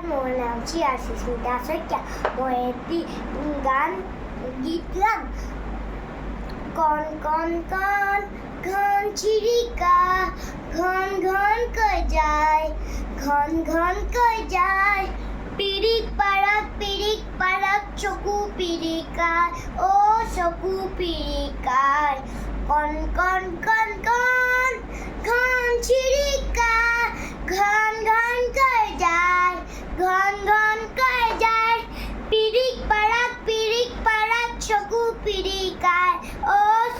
মোৰ নাম স্মিতা শইকীয়া। মই এটি গান গীত গাম। কণ কণ কণ ঘন চিৰিকা ঘন ঘনকৈ যায়, ঘন ঘনকৈ যায়। পিৰিক পাৰাক চকু পিৰিকায়, চকু পিৰিকায়। কণ কণ কণ কণ ঘন চিৰিকা ঘন ঘনকৈ যায়, ঘন ঘনকৈ যায়। পিৰিক পাৰাক চকু পিৰিকায়,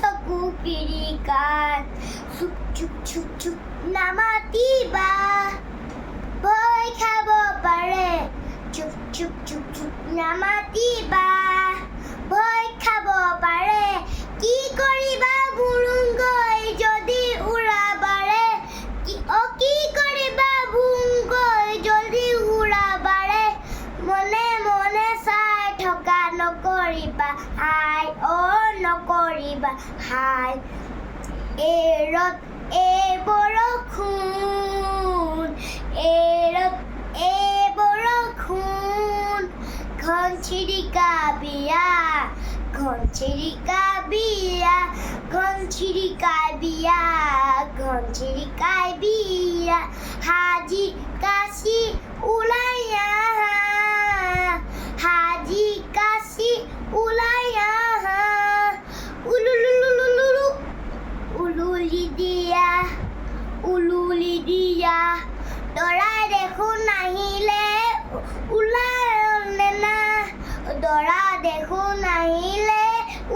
চকু পিৰিকায়। চুপ চুপ চুপ চুপ নামাতিবা, ভয় খাব পাৰে। চুপ চুপ চুপ চুপ নামাতিবা, ভয় খাব পাৰে। কি কৰিবা বুৰুংগৈ যদি উৰা বাৰে, কি কৰিবা বুৰুংগৈ যদি উৰা বাৰে। মনে মনে চাই থকা নকৰিবা হাই, নকৰিবা হাই। এৰত বৰষুণ, এৰত বৰষুণ। ঘন চিৰিকা বিয়া, ঘন চিৰিকা বিয়া, ঘন চিৰিকাই বিয়া, ঘন চিৰিকাই বিয়া। সাজি কাচি ওলাই আহা, সাজি কাচি ওলাই আহা। উলুলুলুলুলু উলুলি দিয়া, উলুলি দিয়া। দৰাই দেখোন নাহিলে ওলাই হ'লনে না, দৰা দেখোন আহিলে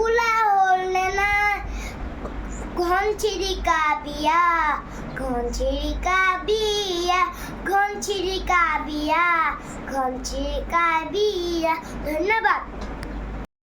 ওলাই হ'লনে না। ঘন চিৰিকা বিয়া, ঘন চিৰিকা বিয়া, ঘন চিৰিকা বিয়া, ঘন চিৰিকা বিয়া। ধন্যবাদ।